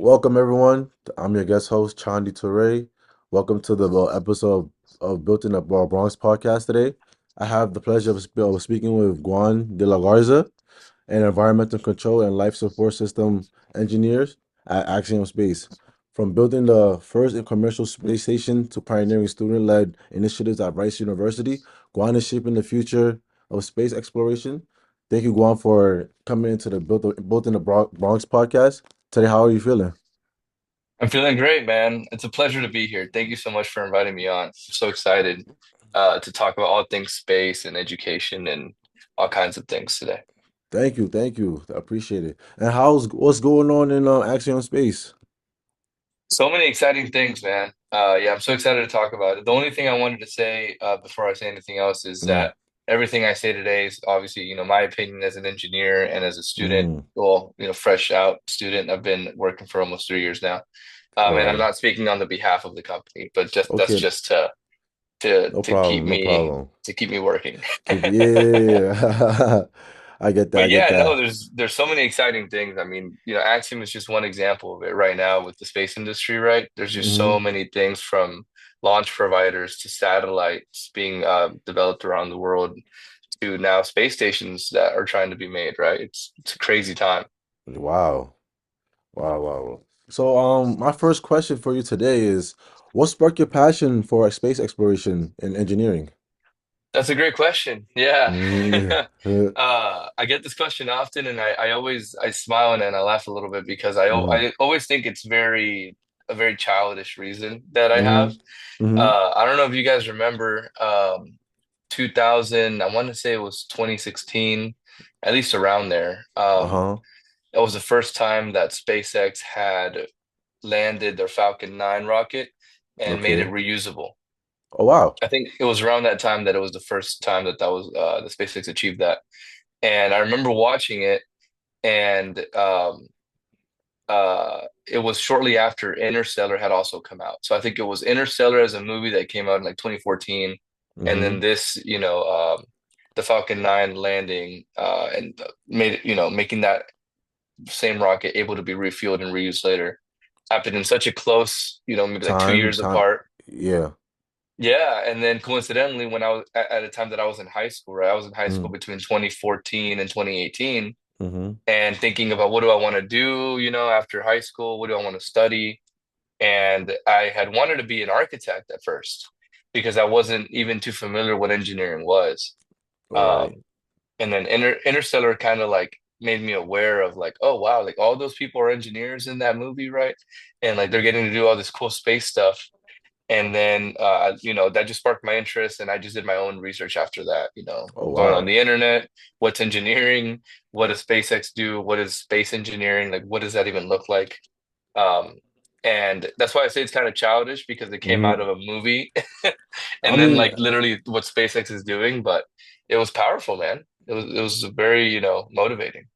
Welcome everyone. I'm your guest host, Chondi Touray. Welcome to the episode of Built In The Bronx podcast today. I have the pleasure of speaking with Juan de la Garza, an environmental control and life support system engineers at Axiom Space. From building the first commercial space station to pioneering student-led initiatives at Rice University, Juan is shaping the future of space exploration. Thank you, Juan, for coming into the Built in the Bronx podcast. Today, how are you feeling? I'm feeling great, man. It's a pleasure to be here. Thank you so much for inviting me on. I'm so excited to talk about all things space and education and all kinds of things today. Thank you. I appreciate it. And what's going on in Axiom Space? So many exciting things, man. Yeah, I'm so excited to talk about it. The only thing I wanted to say before I say anything else is Mm, that everything I say today is obviously, my opinion as an engineer and as a student. mm, Well, fresh out student. I've been working for almost 3 years now. all And I'm right. not speaking on the behalf of the company, but just that's Okay, just to no to keep problem, no me problem. to keep me working. Yeah. I get that, I But get yeah, no, that. there's so many exciting things. I mean, Axiom is just one example of it right now with the space industry, right? There's just Hmm. so many things from launch providers to satellites being developed around the world to now space stations that are trying to be made, right? It's a crazy time. Wow. Wow. So, my first question for you today is, what sparked your passion for space exploration and engineering? That's a great question. Yeah. Mm, I get this question often, and I always I smile and I laugh a little bit because I always think it's a very childish reason that I hmm have. hmm I don't know if you guys remember 2000, I want to say it was 2016, at least around there. Uh-huh. It was the first time that SpaceX had landed their Falcon 9 rocket and made it Okay. reusable. Oh, wow. I think it was around that time that it was the first time that the SpaceX achieved that. And I remember watching it, and it was shortly after Interstellar had also come out. So I think it was Interstellar as a movie that came out in like 2014, and then Hmm. this, the Falcon 9 landing, and made it, making that same rocket able to be refueled and reused later happened in such a close, maybe like two Time, years time. apart. Yeah. Yeah, and then coincidentally, when I was at a time that I was in high school, right? I was in high school Mm, between 2014 and 2018, hmm and thinking about what do I want to do, after high school, what do I want to study? And I had wanted to be an architect at first because I wasn't even too familiar what engineering was. All right. Um, and then Interstellar kind of like made me aware of like, oh wow, like all those people are engineers in that movie, right? And like they're getting to do all this cool space stuff. And then, that just sparked my interest, and I just did my own research after that. Oh, Going on wow. the internet, what's engineering, what does SpaceX do, what is space engineering, like what does that even look like? Um, and that's why I say it's kind of childish because it came out Hmm. of a movie, I and then mean, like literally what SpaceX is doing, but it was powerful, man. It was very, motivating.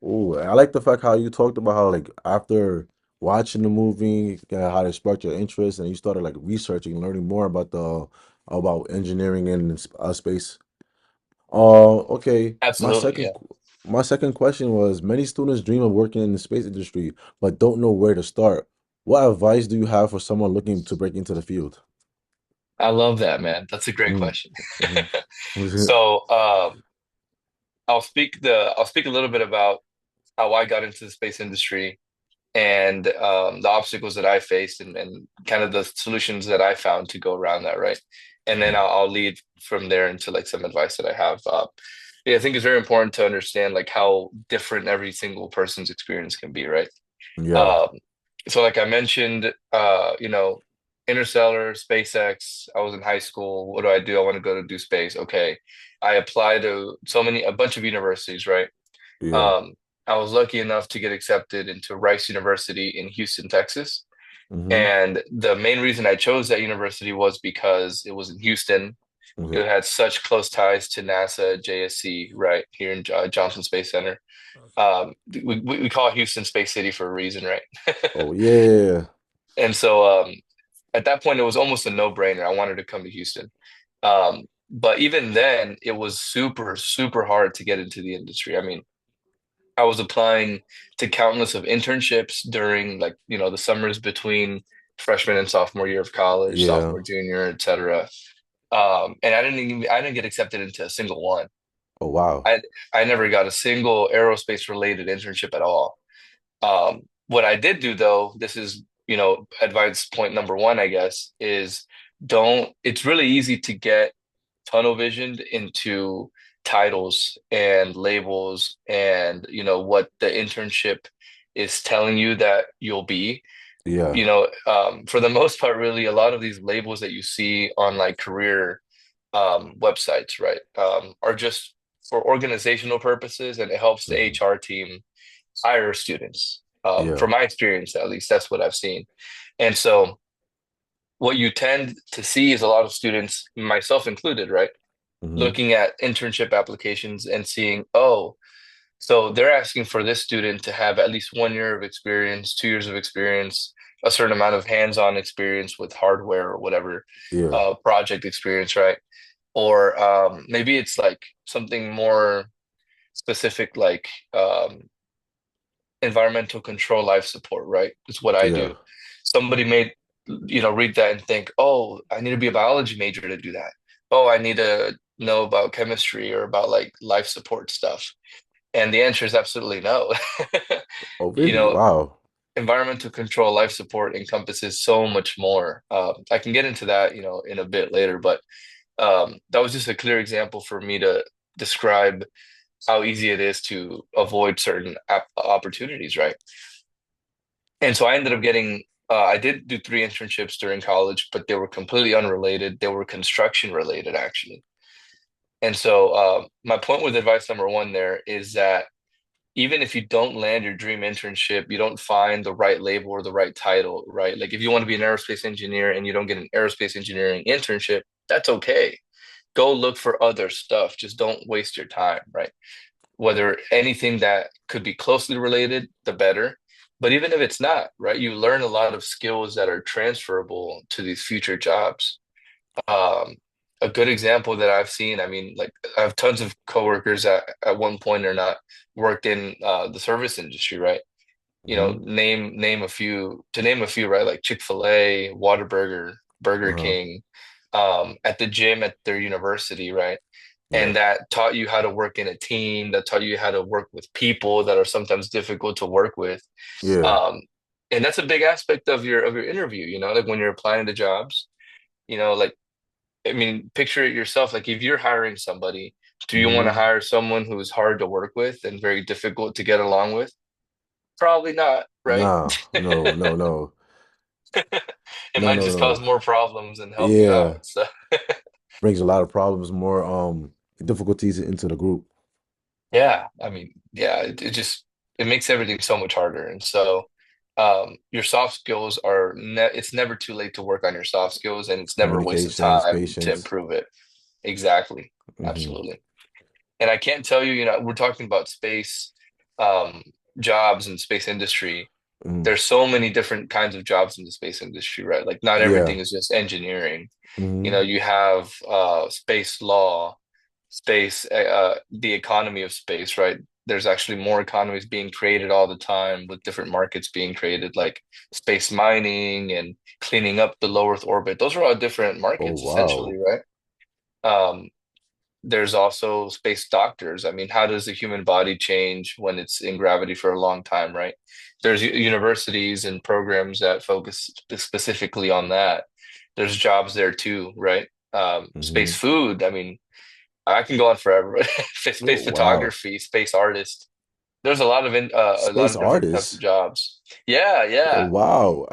ooh, I like the fact how you talked about how like after watching the movie, how it sparked your interest, and you started like researching, learning more about the about engineering and space. Okay. Absolutely, yeah. My second question was, many students dream of working in the space industry, but don't know where to start. What advice do you have for someone looking to break into the field? I love that, man. That's a great Mm, question. hmm So, I'll speak a little bit about how I got into the space industry and the obstacles that I faced and kind of the solutions that I found to go around that, right? And then I'll lead from there into like some advice that I have. Yeah, I think it's very important to understand like how different every single person's experience can be, right? Yeah. Um, so like I mentioned, Interstellar, SpaceX, I was in high school. What do I do? I want to go to do space. Okay. I applied to a bunch of universities, right? Yeah. Um, I was lucky enough to get accepted into Rice University in Houston, Texas. hmm And the main reason I chose that university was because it was in Houston. hmm It had such close ties to NASA, JSC, right here in Johnson Space Center. We call it Houston Space City for a reason, right? Oh yeah. And so at that point, it was almost a no-brainer. I wanted to come to Houston. But even then, it was super, super hard to get into the industry. I mean, I was applying to countless of internships during like, the summers between freshman and sophomore year of college, Yeah. sophomore, junior, etc. And I didn't get accepted into a single one. Oh wow. I I never got a single aerospace related internship at all. What I did do though, this is, advice point number one, I guess, is it's really easy to get tunnel visioned into titles and labels and, what the internship is telling you that you'll be. Yeah. For the most part, really, a lot of these labels that you see on like career websites, right, are just for organizational purposes, and it helps the Hmm. HR team hire students. Yeah. From my experience, at least, that's what I've seen. And so, what you tend to see is a lot of students, myself included, right, Hmm. looking at internship applications and seeing, oh, so they're asking for this student to have at least 1 year of experience, 2 years of experience, a certain amount of hands-on experience with hardware or whatever, Yeah. project experience, right? Or maybe it's like something more specific, like environmental control life support, right? It's what I Yeah. do. Somebody may, read that and think, oh, I need to be a biology major to do that. Oh, I need to know about chemistry or about like life support stuff. And the answer is absolutely no. Oh You really? know, Wow. environmental control life support encompasses so much more. I can get into that, in a bit later, but that was just a clear example for me to describe how easy it is to avoid certain opportunities, right? And so I ended up getting, I did do 3 internships during college, but they were completely unrelated. They were construction related, actually. And so my point with advice number one there is that even if you don't land your dream internship, you don't find the right label or the right title, right? Like if you want to be an aerospace engineer and you don't get an aerospace engineering internship, that's okay. Go look for other stuff. Just don't waste your time, right? Whether anything that could be closely related, the better. But even if it's not, right, you learn a lot of skills that are transferable to these future jobs. Um, a good example that I've seen, I mean, like I have tons of coworkers that at one point or not worked in the service industry, right? Hmm. Name a few, right? Like Chick-fil-A, Whataburger, Burger Uh-huh. King, at the gym at their university, right? Yeah. And that taught you how to work in a team, that taught you how to work with people that are sometimes difficult to work with. Yeah. Um, and that's a big aspect of your interview, like when you're applying to jobs, like I mean, picture it yourself. Like if you're hiring somebody, do you want to Hmm. hire someone who's hard to work with and very difficult to get along with? Probably not, right? Nah. No, no, no. It No, might no, just cause no. more problems than help you Yeah. out. So Brings a lot of problems, more difficulties into the group. yeah, I mean, yeah, it just it makes everything so much harder. And so your soft skills are ne it's never too late to work on your soft skills, and it's never a waste of Communications, time to patience. improve it. Exactly. Hmm. Absolutely. And I can't tell you, we're talking about space um, jobs and space industry. Hmm. There's so many different kinds of jobs in the space industry, right? Like not Yeah. everything is just engineering. Hmm. You have space law, the economy of space, right? There's actually more economies being created all the time with different markets being created, like space mining and cleaning up the low Earth orbit. Those are all different Oh markets, essentially, wow. right? Um, there's also space doctors. I mean, how does the human body change when it's in gravity for a long time, right? There's universities and programs that focus specifically on that. There's jobs there too, right? Space Hmm. food. I mean, I can go on forever. Oh Space wow. photography, space artist. There's a lot Space of different types of artists. jobs. Yeah, Oh yeah. wow.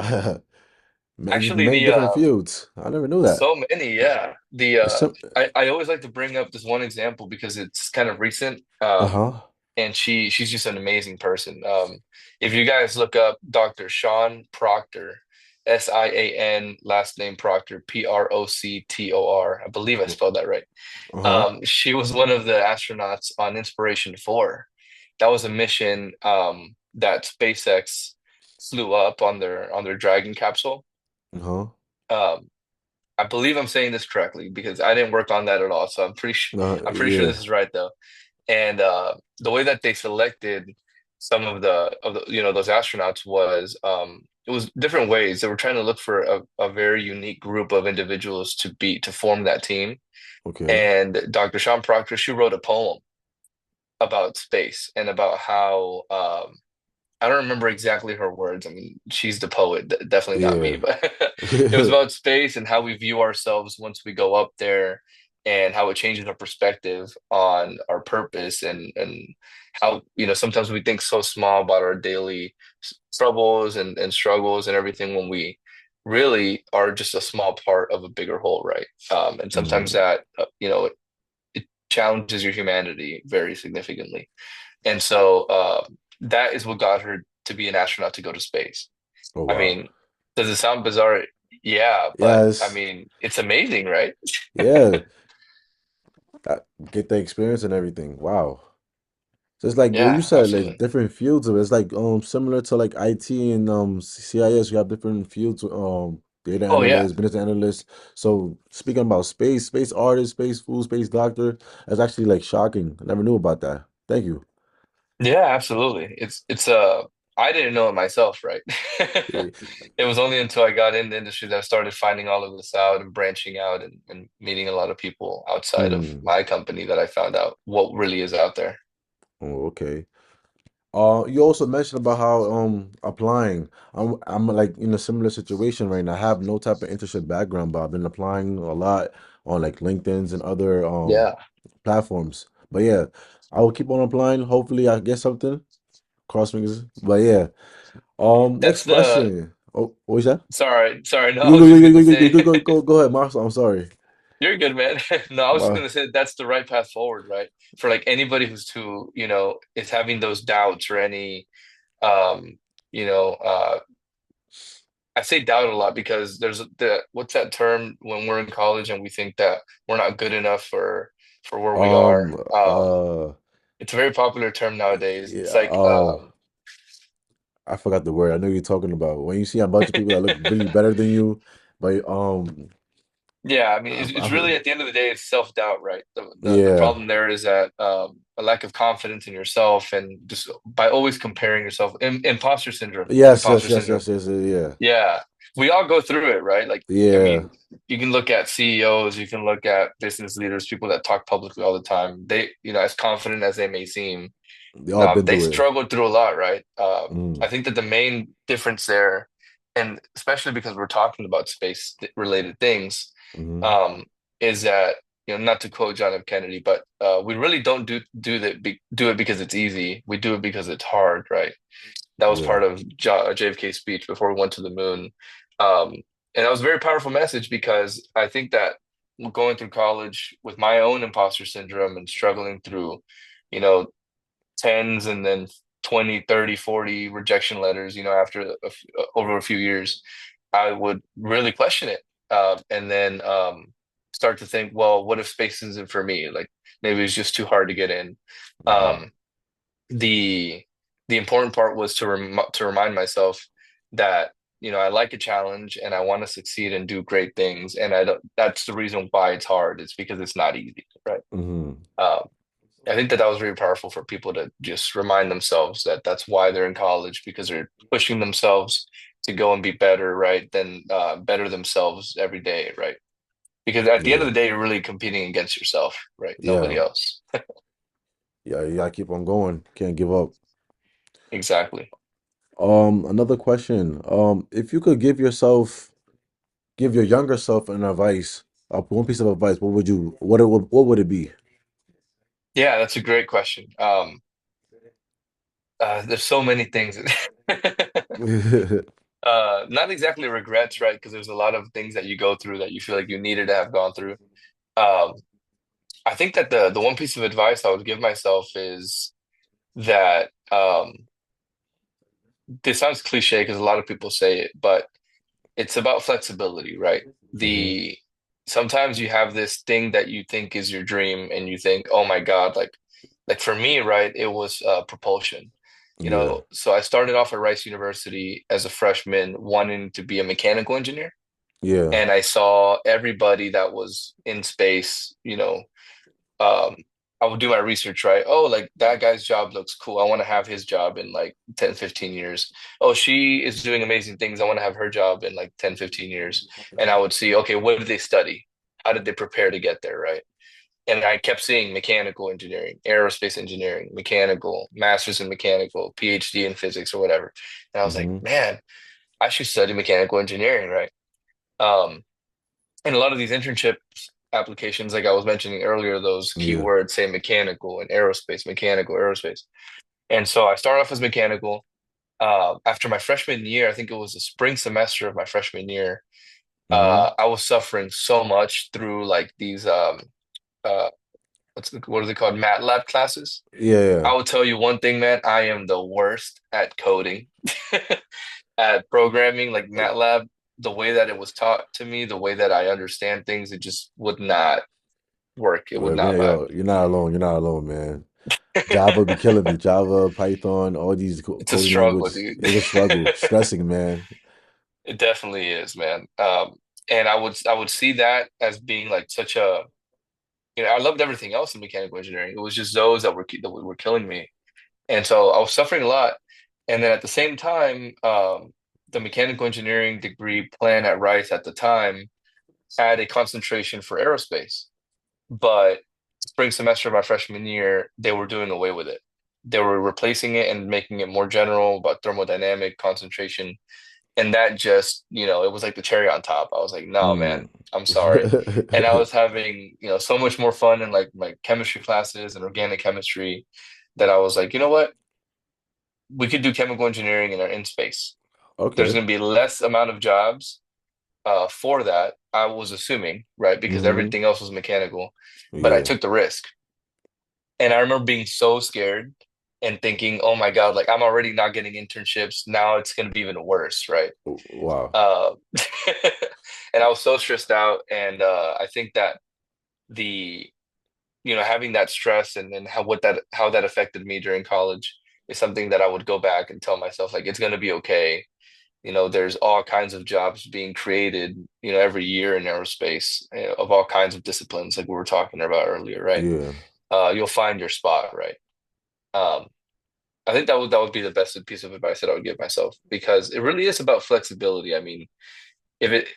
Actually, Many the different fields. I never knew that. so many, yeah. The It's some, I always like to bring up this one example because it's kind of recent. uh-huh. And she's just an amazing person. If you guys look up Dr. Sean Proctor, Sian, last name Proctor, Proctor. I believe I spelled that right. Uh-huh. She was one of the astronauts on Inspiration 4. That was a mission that SpaceX flew up on their Dragon capsule. Uh-huh. Um, I believe I'm saying this correctly because I didn't work on that at all, so I'm pretty sure Yeah. this is right though. And the way that they selected some of the those astronauts was it was different ways. They were trying to look for a very unique group of individuals to form that team. Okay. And Dr. Sean Proctor, she wrote a poem about space and about how I don't remember exactly her words. I mean, she's the poet, definitely not me, Yeah. but it was about space and how we view ourselves once we go up there and how it changes our perspective on our purpose and how, sometimes we think so small about our daily troubles and struggles and everything when we really are just a small part of a bigger whole, right? And sometimes Mm. that, it challenges your humanity very significantly. And so that is what got her to be an astronaut to go to space. Oh I wow. mean, does it sound bizarre? Yeah, but I Yes. mean, it's amazing, right? Yeah. I get the experience and everything. Wow. So it's like what you Yeah, said, like absolutely. different fields of it. It's like similar to like IT and CIS, you have different fields, data Oh yeah. analyst, business analyst. So speaking about space, space artist, space fool, space doctor, that's actually like shocking. I never knew about that. Thank you. Yeah, absolutely. It's I didn't know it myself, right? Eh, It was only until I got in the industry that I started finding all of this out and branching out and meeting a lot of people outside of Hmm. my company that I found out what really is out there. Oh, okay. You also mentioned about how applying. I'm like in a similar situation right now. I have no type of internship background, but I've been applying a lot on like LinkedIn's and other Yeah. platforms. But yeah, I will keep on applying. Hopefully I get something. Cross fingers. But yeah. That's Next the question. Oh, what was that? sorry, no, I You was go, just you go, gonna you go, you say go, go, go, go ahead, Marcel. I'm sorry. you're good, man. No, I was just My, gonna say that's the right path forward, right? For like anybody is having those doubts or any um, you know, I say doubt a lot because there's what's that term when we're in college and we think that we're not good enough for where we are. um, uh, It's a very popular term nowadays. It's yeah. like Oh. I forgot the word. I know you're talking about when you see a bunch of people that look really better than you, but yeah, I mean, it's I, really at the end of the day, it's self-doubt, right? The yeah, problem there is that a lack of confidence in yourself and just by always comparing yourself, yes, yes, imposter yes, syndrome. yes, yes, yeah, Yeah, we all go through it, right? Like, I yeah. mean, you can look at CEOs, you can look at business leaders, people that talk publicly all the time. They, as confident as they may seem, They all been they through it. struggled through a lot, right? Mm, I think that the main difference there, and especially because we're talking about space related things, mm, um, is that not to quote John F. Kennedy, but we really don't do it because it's easy. We do it because it's hard, right? That was yeah, part of JFK's speech before we went to the moon. Um, and that was a very powerful message because I think that going through college with my own imposter syndrome and struggling through, you know, tens and then 20, 30, 40 rejection letters, after over a few years, I would really question it. And then start to think, well, what if space isn't for me? Like maybe it's just too hard to get in. mm, Um, the the important part was to remind myself that I like a challenge and I want to succeed and do great things, and I don't. That's the reason why it's hard. It's because it's not easy, right? mm, Um, I think that that was really powerful for people to just remind themselves that that's why they're in college because they're pushing themselves to go and be better, right? Than better themselves every day, right? Because at the end of yeah, the day, you're really competing against yourself, right? Nobody yeah, else. yeah. You gotta keep on going. Can't give up. Exactly. Another question. If you could give your younger self an advice, one piece of advice, what would it be? Yeah, that's a great question. There's so many things. Not exactly regrets, right? Because there's a lot of things that you go through that you feel like you needed to have gone through. Um, I think that the one piece of advice I would give myself is that this sounds cliche because a lot of people say it, but it's about flexibility, right? Hmm. The Sometimes you have this thing that you think is your dream, and you think, oh my God, like for me, right? It was propulsion. Yeah, So I started off at Rice University as a freshman, wanting to be a mechanical engineer, yeah. and I saw everybody that was in space, um, I would do my research, right? Oh, like that guy's job looks cool. I want to have his job in like 10, 15 years. Oh, she is doing amazing things. I want to have her job in like 10, 15 years. And I would see, okay, what did they study? How did they prepare to get there, right? And I kept seeing mechanical engineering, aerospace engineering, mechanical, master's in mechanical, PhD in physics or whatever. And I was like, Mm-hmm. man, I should study mechanical engineering, right? Um, and a lot of these internship applications, like I was mentioning earlier, those Yeah. keywords say mechanical and aerospace, mechanical, aerospace. And so I started off as mechanical. After my freshman year, I think it was the spring semester of my freshman year, Mm-hmm. I was suffering so much through like these uh what are they called? MATLAB classes. Yeah, I yeah. will tell you one thing, man, I am the worst at coding, at programming, like MATLAB, the way that it was taught to me, the way that I understand things, it just would not work. It would Well, not man, vibe. yo, you're not alone. You're not alone, man. Java be killing me. Java, Python, all these It's a coding struggle, language. dude. It's a struggle. Stressing, man. It definitely is, man. And I would see that as being like such a, I loved everything else in mechanical engineering. It was just those that were killing me. And so I was suffering a lot. And then at the same time, the mechanical engineering degree plan at Rice at the time had a concentration for aerospace. But spring semester of my freshman year, they were doing away with it. They were replacing it and making it more general about thermodynamic concentration. And that just, it was like the cherry on top. I was like, no, man, Mm. I'm sorry. And I was having, so much more fun in like my chemistry classes and organic chemistry that I was like, you know what? We could do chemical engineering in space. There's Okay. going to be less amount of jobs for that. I was assuming, right? Because Mm-hmm. everything else was mechanical, but I Yeah. took the risk. And I remember being so scared and thinking, oh my God, like I'm already not getting internships. Now it's going to be even worse, right? Wow. Uh, and I was so stressed out. And I think that the, having that stress and then how that affected me during college is something that I would go back and tell myself, like, it's going to be okay. There's all kinds of jobs being created, every year in aerospace, of all kinds of disciplines, like we were talking about earlier, right? Yeah. You'll find your spot, right? Um, I think that would be the best piece of advice that I would give myself because it really is about flexibility. I mean, if it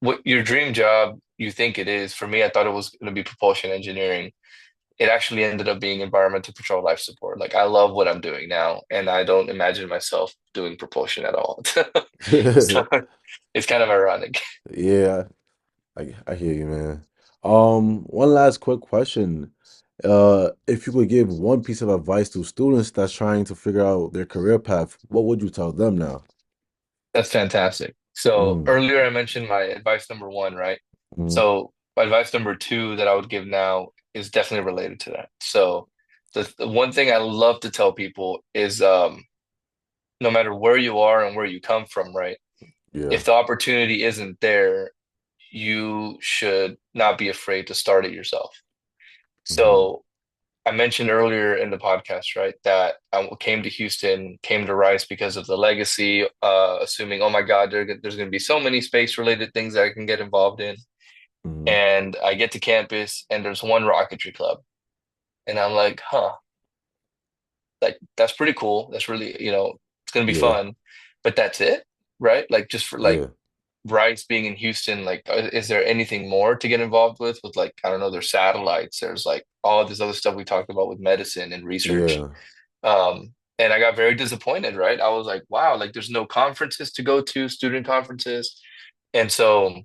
what your dream job you think it is, for me, I thought it was going to be propulsion engineering. It actually ended up being environmental control life support. Like I love what I'm doing now, and I don't imagine myself doing propulsion at all. So it's kind of ironic. Yeah, I hear you, man. One last quick question. If you could give one piece of advice to students that's trying to figure out their career path, what would you tell them now? That's fantastic. So Mm, earlier I mentioned my advice number one, right? mm, So advice number two that I would give now is definitely related to that. So the one thing I love to tell people is no matter where you are and where you come from, right? yeah. If the opportunity isn't there, you should not be afraid to start it yourself. Hmm. So I mentioned earlier in the podcast, right, that I came to Houston, came to Rice because of the legacy, assuming, oh my God, there's going to be so many space related things that I can get involved in. Hmm. And I get to campus and there's one rocketry club. And I'm like, huh, like that's pretty cool. That's really, it's going to be Yeah. fun. But that's it, right? Like just for like Yeah. Rice being in Houston, like, is there anything more to get involved with like, I don't know, there's satellites, there's like all this other stuff we talked about with medicine and research. Yeah. And I got very disappointed, right? I was like, wow, like there's no conferences to go to, student conferences. And so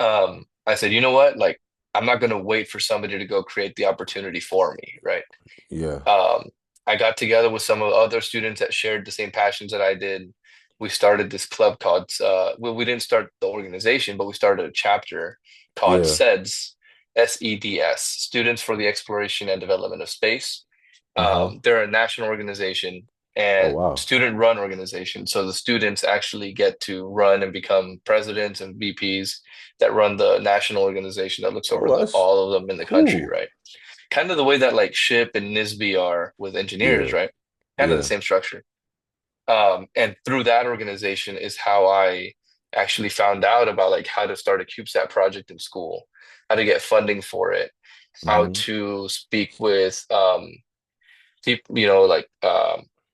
I said, you know what? Like, I'm not going to wait for somebody to go create the opportunity for me, right? Yeah. Um, I got together with some of the other students that shared the same passions that I did. We started this club called, well, we didn't start the organization, but we started a chapter called Yeah. SEDS, SEDS, Students for the Exploration and Development of Space. Uh-huh. They're a national organization Oh, and wow. student-run organization. So the students actually get to run and become presidents and VPs that run the national organization that looks over Oh, that's all of them in the country, cool. right? Kind of the way that like SHIP and NISB are with engineers, Yeah. right? Kind of the Yeah. same structure. And through that organization is how I actually found out about like how to start a CubeSat project in school, how to get funding for it, how Mm-hmm. to speak with people, like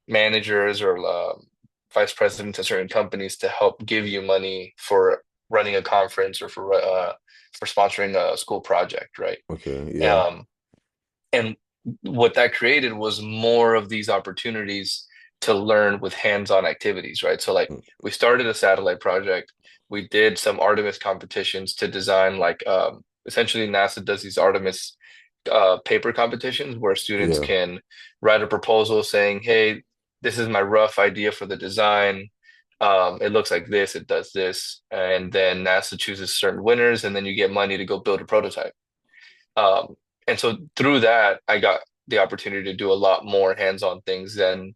managers or vice presidents of certain companies to help give you money for running a conference or for sponsoring a school project, right? Okay. Yeah. Um, and what that created was more of these opportunities to learn with hands-on activities, right? So like Mm, we started a satellite project. We did some Artemis competitions to design like essentially NASA does these Artemis paper competitions where students yeah. can write a proposal saying, "Hey, this is my rough idea for the design. It looks like this, it does this," and then NASA chooses certain winners, and then you get money to go build a prototype. Um, and so through that, I got the opportunity to do a lot more hands-on things than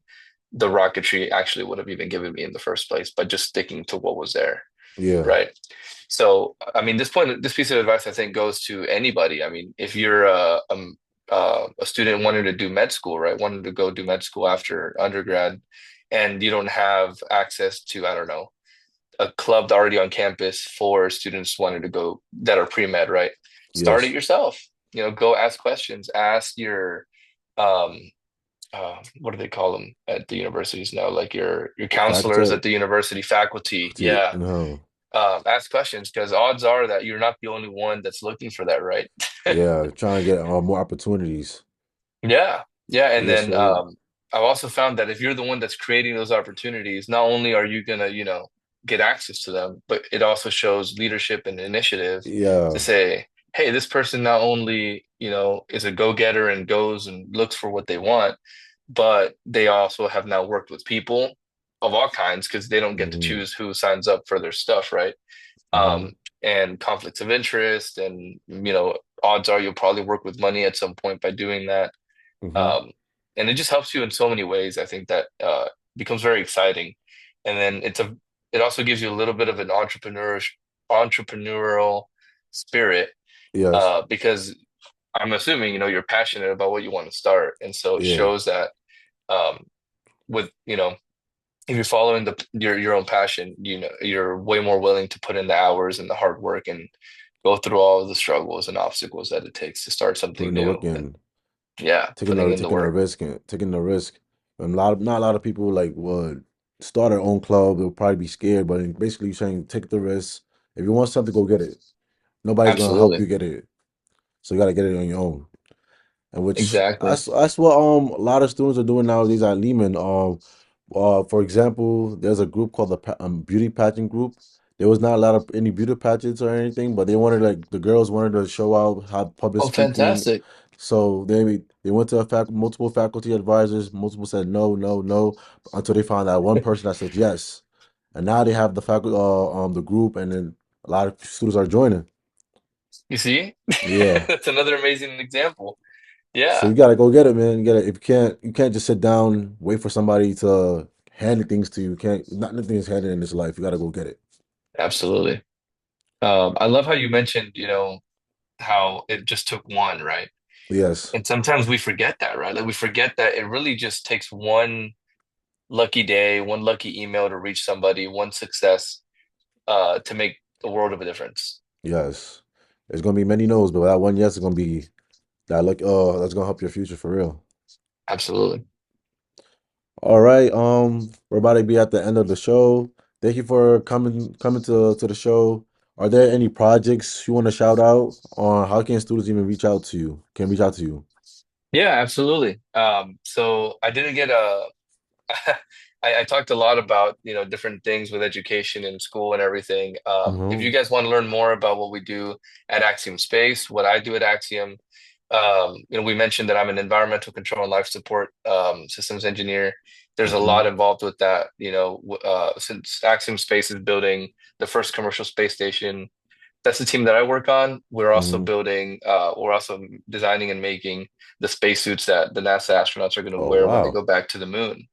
the rocketry actually would have even given me in the first place by just sticking to what was there, Yeah. right? So, I mean, this piece of advice I think goes to anybody. I mean, if you're a student wanting to do med school, right, wanting to go do med school after undergrad, and you don't have access to, I don't know, a club already on campus for students wanting to go that are pre-med, right? Start it Yes. yourself. Go ask questions. Ask your um what do they call them at the universities now? Like your counselors Faculty. at the university, faculty. Faculty. Yeah. No. Ask questions because odds are that you're not the only one that's looking for that, right? Yeah. Trying to get more opportunities. Yeah. Yeah. And Yes, then sir. I've also found that if you're the one that's creating those opportunities, not only are you gonna, get access to them, but it also shows leadership and initiative to Yeah. say, hey, this person not only, is a go-getter and goes and looks for what they want, but they also have now worked with people of all kinds because they don't get to Mm-hmm. choose who signs up for their stuff, right? Mm-hmm. um, and conflicts of interest. And, odds are you'll probably work with money at some point by doing that. Mm-hmm. Um, and it just helps you in so many ways. I think that becomes very exciting. And then it also gives you a little bit of an entrepreneurial spirit Yes. because I'm assuming, you're passionate about what you want to start. And so it Yeah. shows that um, with, if you're following your own passion, you're way more willing to put in the hours and the hard work and go through all of the struggles and obstacles that it takes to start something Putting the new. work And in. yeah, Taking putting the in the taking the work. risk and taking the risk. And not a lot of people like would start their own club. They'll probably be scared, but basically you're saying take the risk. If you want something, go get it. Nobody's gonna help you Absolutely. get it. So you gotta get it on your own. And which Exactly. that's what a lot of students are doing nowadays at Lehman. For example, there's a group called the beauty pageant group. There was not a lot of any beauty pageants or anything, but they wanted like the girls wanted to show out how public Oh, speaking. fantastic. So they went to multiple faculty advisors. Multiple said no, no, no, until they found that one person that said yes, and now they have the faculty the group, and then a lot of students are joining. You see? Yeah. That's another amazing example. So Yeah, you gotta go get it, man. You gotta if you can't just sit down, wait for somebody to hand things to you. You can't not nothing is handed in this life. You gotta go get it. absolutely. I love how you mentioned, how it just took one, right? Yes. And sometimes we forget that, right? Like we forget that it really just takes one lucky day, one lucky email to reach somebody, one success to make the world of a difference. Yes. There's gonna be many no's, but that one yes is gonna be that look that's gonna help your future for real. Absolutely. All right. We're about to be at the end of the show. Thank you for coming to the show. Are there any projects you want to shout out on how can students even reach out to you? Can reach out to you? Yeah, absolutely. So I didn't get a I talked a lot about, different things with education and school and everything. If you Mm-hmm. guys want to learn more about what we do at Axiom Space, what I do at Axiom, we mentioned that I'm an environmental control and life support systems engineer. There's a lot Mm-hmm. involved with that, since Axiom Space is building the first commercial space station. That's the team that I work on. Mm-hmm. We're also designing and making the spacesuits that the NASA astronauts are going to Oh wear when they wow. go back to the moon.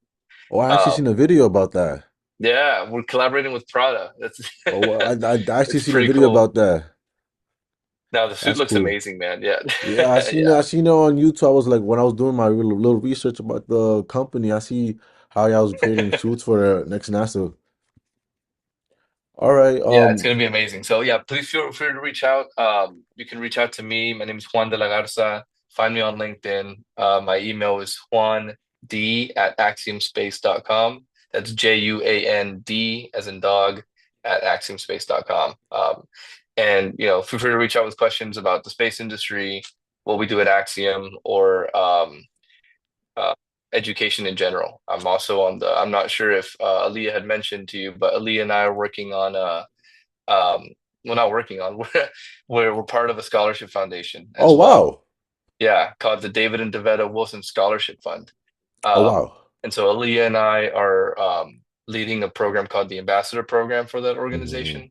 Oh, I actually seen Um, a video about that. yeah, we're collaborating with Prada. That's Oh, well, I actually it's seen a pretty video cool. about that. Now the suit That's looks cool. amazing, man. Yeah. Yeah, Yeah, I seen it on YouTube. I was like, when I was doing my little research about the company, I see how y'all was creating suits for the next NASA. All right. Yeah, it's gonna be amazing. So yeah, please feel free to reach out. You can reach out to me. My name is Juan de la Garza. Find me on LinkedIn. My email is juand@axiomspace.com. That's JUAND as in dog at axiomspace.com. And feel free to reach out with questions about the space industry, what we do at Axiom, or uh, education in general. I'm also on the. I'm not sure if Aaliyah had mentioned to you, but Aaliyah and I are working on a um, well, not working on. We're part of a scholarship foundation Oh as well. wow. Yeah, called the David and Devetta Wilson Scholarship Fund. Oh Um, wow. and so Aaliyah and I are leading a program called the Ambassador Program for that Hmm. organization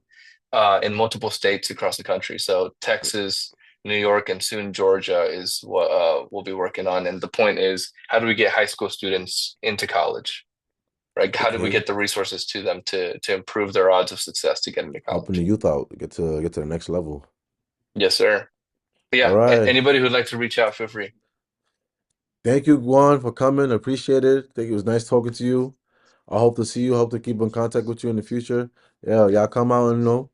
in multiple states across the country. So Texas, New York, and soon Georgia is what we'll be working on. And the point is, how do we get high school students into college? Right? How do we Okay. get the resources to them to improve their odds of success to get into Helping the college? youth out get to the next level. Yes, sir. But All yeah, right. anybody who'd like to reach out, feel free. Thank you, Juan, for coming. Appreciate it. Think it was nice talking to you. I hope to see you. Hope to keep in contact with you in the future. Yeah, y'all come out and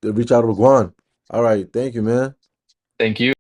reach out to Guan. All right. Thank you, man. Thank you.